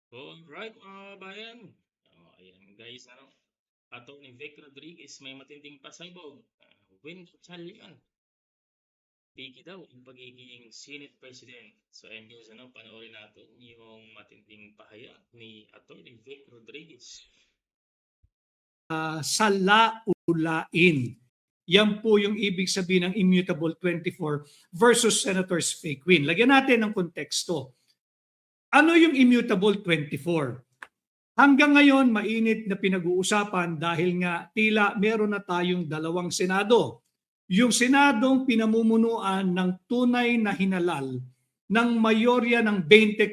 Alright, mga kabayan. Ayan guys, Atty. Vic Rodriguez may matinding pasabog. Win Battalion. Piki daw ang pagiging Senate President. So ayun guys, panoorin natin yung matinding pahayag ni Atty. Vic Rodriguez. Salaulain. Yan po yung ibig sabihin ng Immutable 24 versus Senator's Fake Win. Lagyan natin ng konteksto. Ano yung Immutable 24? Hanggang ngayon, mainit na pinag-uusapan dahil nga tila meron na tayong dalawang Senado. Yung Senadong pinamumunuan ng tunay na hinalal ng mayorya ng 24,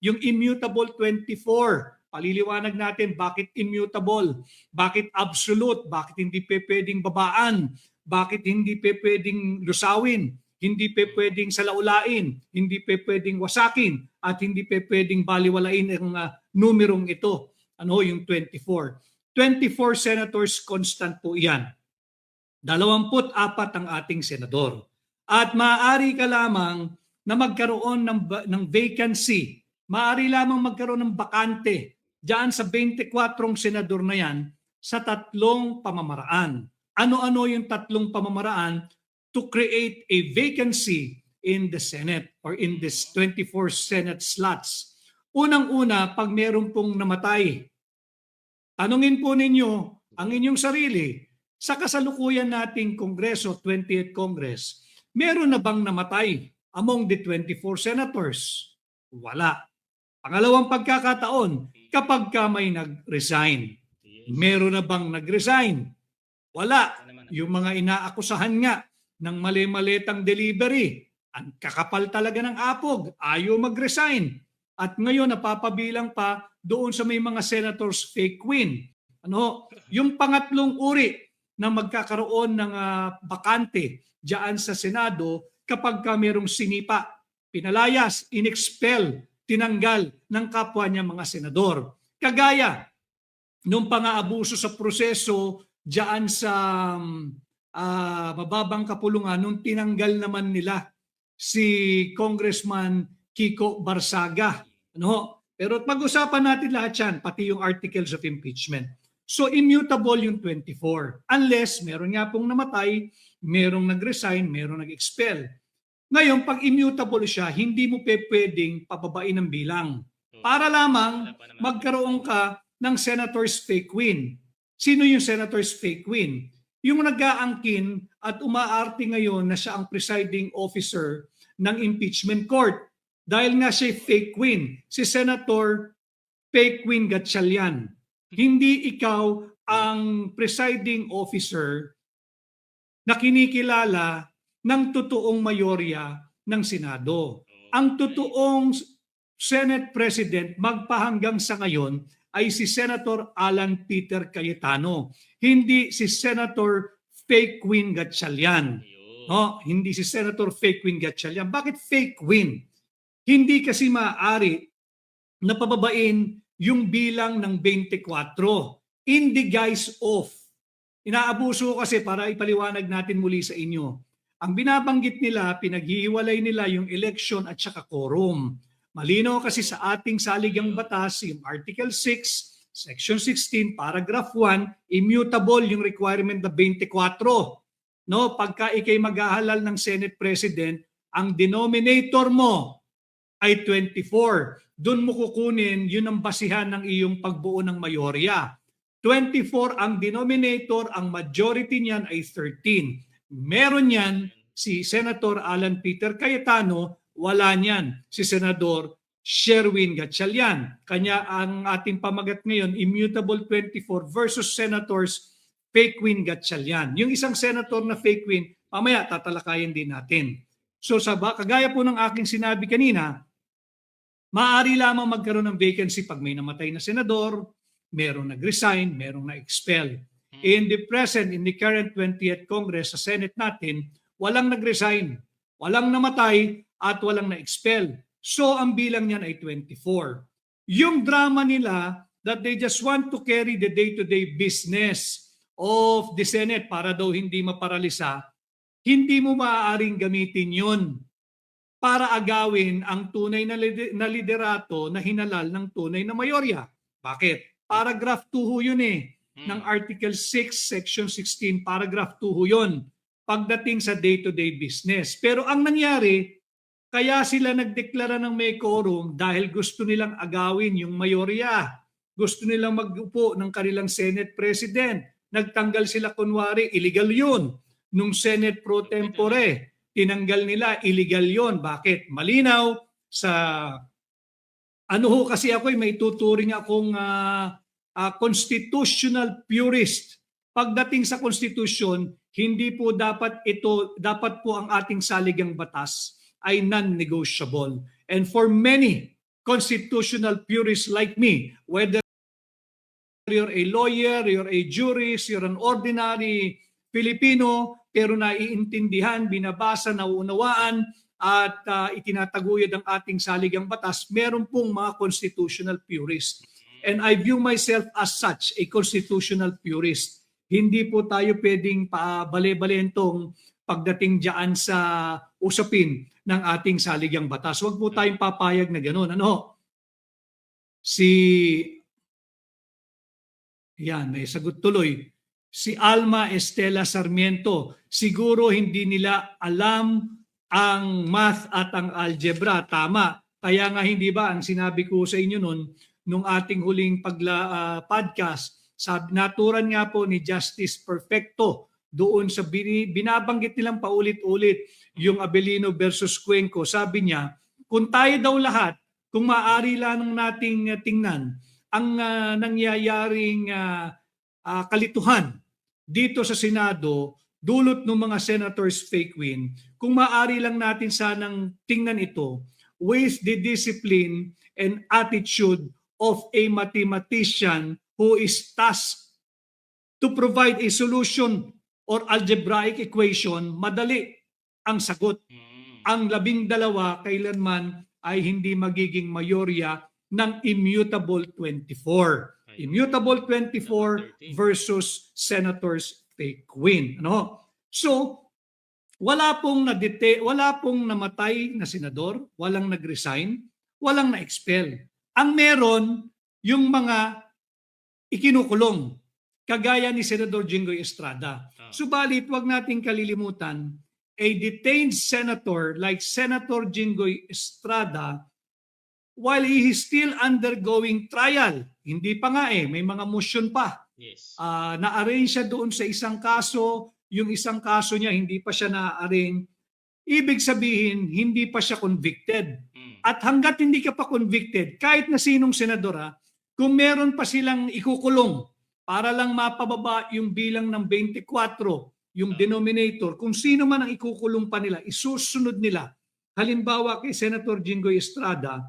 yung Immutable 24. Paliliwanag natin bakit immutable, bakit absolute, bakit hindi pwedeng babaan, bakit hindi pwedeng lusawin, hindi pwedeng salaulain, hindi pwedeng wasakin, at hindi pwedeng baliwalain ang numerong ito. Ano yung 24? 24 senators constant po iyan. 24 ang ating senador. At maaari ka lamang na magkaroon ng vacancy, maaari lamang magkaroon ng bakante diyan sa 24 senador na yan sa tatlong pamamaraan. Ano-ano yung tatlong pamamaraan to create a vacancy in the Senate or in this 24 Senate slots? Unang-una, pag meron pong namatay, tanungin po ninyo ang inyong sarili, sa kasalukuyan nating Kongreso, 28th Congress, meron na bang namatay among the 24 senators? Wala. Pangalawang pagkakataon, kapag ka may nag-resign, meron na bang nag-resign? Wala. Yung mga inaakusahan nga ng mali-malitang delivery, ang kakapal talaga ng apog, ayaw mag-resign. At ngayon napapabilang pa doon sa may mga senators fake win. Yung pangatlong uri na magkakaroon ng bakante diyan sa Senado kapag ka merong sinipa, pinalayas, inexpel, tinanggal ng kapwa niya mga senador. Kagaya nung pang-aabuso sa proseso diyan sa mababang kapulungan nung tinanggal naman nila si Congressman Kiko Barsaga. Pero pag-usapan natin lahat yan, pati yung articles of impeachment. So immutable yung 24 unless meron nga pong namatay, merong nag-resign, merong nag-expel. Ngayon, pag immutable siya, hindi mo pwedeng pababain ng bilang. Para lamang magkaroon ka ng senator's fake win. Sino yung senator's fake win? Yung nag-aangkin at umaarte ngayon na siya ang presiding officer ng impeachment court. Dahil nga siya fake win. Si Senator Fake Win Gatchalian. Hindi ikaw ang presiding officer na kinikilala ng totoong mayorya ng Senado. Ang totoong Senate President magpahanggang sa ngayon ay si Senator Alan Peter Cayetano, hindi si Senator Fake Win Gatchalian. Hindi si Senator Fake Win Gatchalian. Bakit fake win? Hindi kasi maaari na pababain yung bilang ng 24 in the guise of. Inaabuso kasi para ipaliwanag natin muli sa inyo. Ang binabanggit nila, pinaghihiwalay nila yung election at saka quorum. Malino kasi sa ating saligang batas, yung Article 6, Section 16, Paragraph 1, immutable yung requirement na 24. Pagka ikay maghahalal ng Senate President, ang denominator mo ay 24. Doon mo kukunin, yun ang basihan ng iyong pagbuo ng mayorya. 24 ang denominator, ang majority niyan ay 13. Meron yan si Senator Alan Peter Cayetano, wala niyan si Senador Sherwin Gatchalian. Kanya ang ating pamagat ngayon, immutable 24 versus Senators Fake Win Gatchalian. Yung isang senator na fake win, mamaya tatalakayin din natin. So kagaya po ng aking sinabi kanina, maaari lamang magkaroon ng vacancy pag may namatay na senador, merong nag-resign, merong na-expel. In the current 20th Congress sa Senate natin, walang nag-resign, walang namatay, at walang na-expel. So ang bilang niyan ay 24. Yung drama nila that they just want to carry the day-to-day business of the Senate para daw hindi maparalisa, hindi mo maaaring gamitin yun para agawin ang tunay na liderato na hinalal ng tunay na mayorya. Bakit? Paragraph 2 ho yun ng Article 6, Section 16, Paragraph 2 ho yun, pagdating sa day-to-day business. Pero ang nangyari, kaya sila nagdeklara ng may quorum dahil gusto nilang agawin yung mayorya. Gusto nilang mag-upo ng kanilang Senate President. Nagtanggal sila kunwari, illegal yun. Nung Senate pro tempore, tinanggal nila, illegal yun. Bakit? Malinaw sa ano ho kasi ako may tuturing akong constitutional purist. Pagdating sa Constitution, hindi po dapat po ang ating saligang batas ay non-negotiable. And for many constitutional purists like me, whether you're a lawyer, you're a jurist, you're an ordinary Filipino, pero naiintindihan, binabasa, nauunawaan, at itinataguyod ang ating saligang batas, meron pong mga constitutional purists. And I view myself as such, a constitutional purist. Hindi po tayo pwedeng pabale-balentong pagdating diyan sa usapin ng ating saligang batas. Huwag po tayong papayag na gano'n. May sagot tuloy. Si Alma Estela Sarmiento, siguro hindi nila alam ang math at ang algebra. Tama. Kaya nga hindi ba ang sinabi ko sa inyo nung ating huling podcast, naturan nga po ni Justice Perfecto doon sa binabanggit nilang paulit-ulit yung Abelino versus Cuenco. Sabi niya, kung tayo daw lahat, kung maaari lang nating tingnan ang nangyayaring kalituhan dito sa Senado, dulot ng mga senators fake win, kung maaari lang natin sanang tingnan ito with the discipline and attitude of a mathematician who is tasked to provide a solution or algebraic equation, madali ang sagot. Ang 12 kailanman ay hindi magiging mayorya ng immutable 24. Immutable 24 versus senators fake win. So, wala pong namatay na senador, walang nag-resign, walang na-expel. Ang meron, yung mga ikinukulong, kagaya ni Senador Jinggoy Estrada. Subalit, wag nating kalilimutan, a detained senator like Senator Jinggoy Estrada, while he is still undergoing trial, hindi pa nga may mga motion pa. Yes. Na-arrange siya doon sa isang kaso, yung isang kaso niya hindi pa siya na-arrange. Ibig sabihin, hindi pa siya convicted. At hanggat hindi ka pa convicted, kahit na sinong senador, kung meron pa silang ikukulong para lang mapababa yung bilang ng 24, yung denominator, kung sino man ang ikukulong pa nila, isusunod nila. Halimbawa kay Senator Jinggoy Estrada,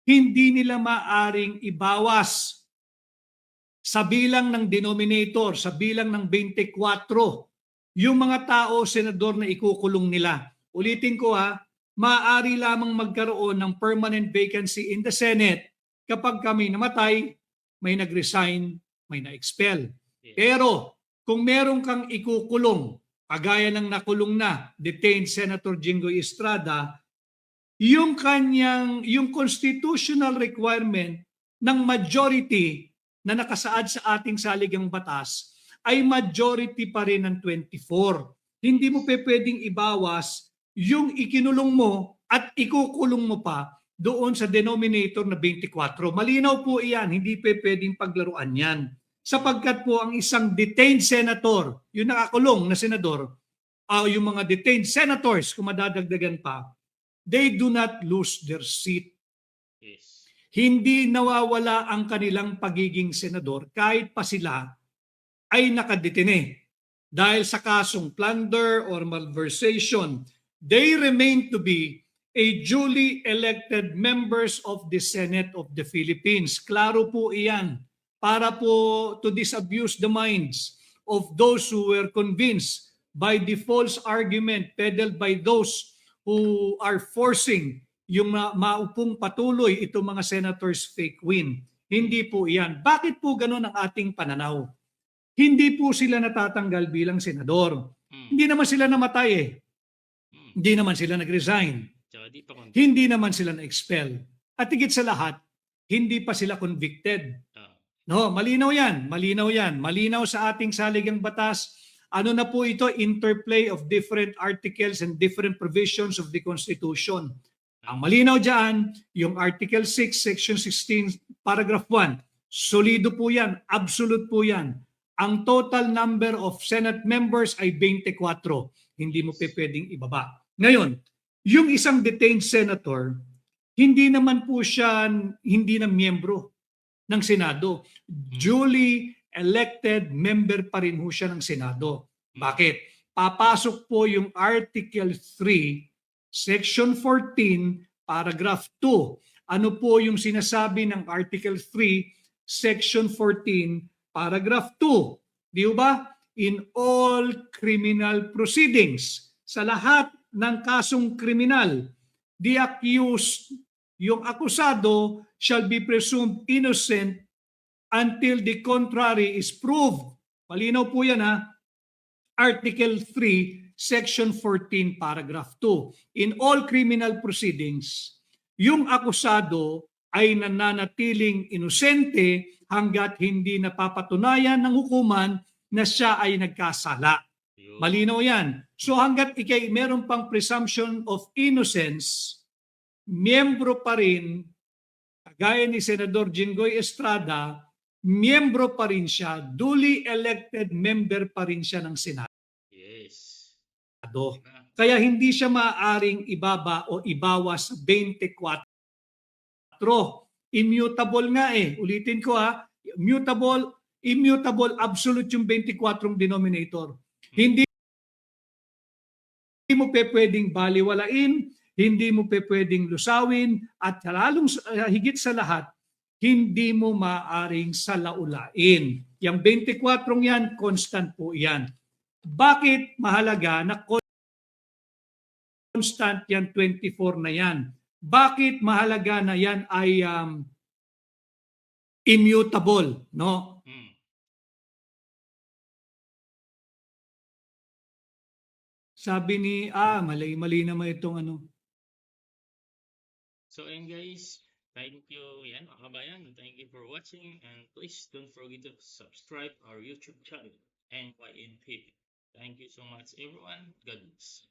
hindi nila maaring ibawas sa bilang ng denominator, sa bilang ng 24, yung mga tao, senador na ikukulong nila. Ulitin ko maaari lamang magkaroon ng permanent vacancy in the Senate kapag kami namatay, may nag-resign, may na-expel. Pero kung meron kang ikukulong, kagaya ng nakulong na detained Senator Jinggoy Estrada, yung constitutional requirement ng majority na nakasaad sa ating saligang batas ay majority pa rin ng 24. Hindi mo pwedeng ibawas yung ikinulong mo at ikukulong mo pa doon sa denominator na 24. Malinaw po iyan, hindi pwedeng paglaruan yan. Sapagkat po ang isang detained senator, yung nakakulong na senador, yung mga detained senators, kung madadagdagan pa, they do not lose their seat. Yes. Hindi nawawala ang kanilang pagiging senador kahit pa sila ay nakadetine. Dahil sa kasong plunder or malversation, they remain to be a duly elected members of the Senate of the Philippines. Klaro po iyan para po to disabuse the minds of those who were convinced by the false argument peddled by those who are forcing yung maupong patuloy itong mga senators fake win. Hindi po iyan. Bakit po ganun ang ating pananaw? Hindi po sila natatanggal bilang senador. Hindi naman sila namatay Hindi naman sila nag-resign. Tsaka di pa convicted. Hindi naman sila na-expel. At higit sa lahat, hindi pa sila convicted. Ah, No, malinaw yan, malinaw yan. Malinaw sa ating saligang batas. Ano na po ito? Interplay of different articles and different provisions of the Constitution. Ang malinaw dyan, yung Article 6, Section 16, Paragraph 1. Solido po yan, absolute po yan. Ang total number of Senate members ay 24. Hindi mo pwedeng ibaba. Ngayon, yung isang detained senator, hindi naman po siya hindi na miyembro ng Senado. Duly elected member pa rin ho siya ng Senado. Bakit? Papasok po yung Article 3, Section 14, Paragraph 2. Ano po yung sinasabi ng Article 3, Section 14, Paragraph 2? Di ba? In all criminal proceedings, sa lahat ng kasong kriminal, the accused, yung akusado, shall be presumed innocent until the contrary is proved. Malinaw po yan ha. Article 3, Section 14, Paragraph 2. In all criminal proceedings, yung akusado ay nananatiling inosente hanggat hindi napapatunayan ng hukuman na siya ay nagkasala. yun. Malinaw yan. So hanggat ikay meron pang presumption of innocence, miyembro pa rin, kagaya ni Senador Jinggoy Estrada, miyembro pa rin siya, duly elected member pa rin siya ng Senado. Yes. Kaya hindi siya maaaring ibaba o ibawas sa 24. Immutable nga eh. Ulitin ko ha, immutable, absolute yung 24 denominator. Hindi mo pwedeng baliwalain, hindi mo pwedeng lusawin, at lalong higit sa lahat, hindi mo maaring salaulain. Yung 24 yan, constant po yan. Bakit mahalaga na constant yan 24 na yan? Bakit mahalaga na yan ay immutable, no? Sabi ni, mali naman itong ano. So, and guys, thank you, yan, mga kabayan. Thank you for watching, and please don't forget to subscribe our YouTube channel, NYNPP. Thank you so much, everyone. God bless.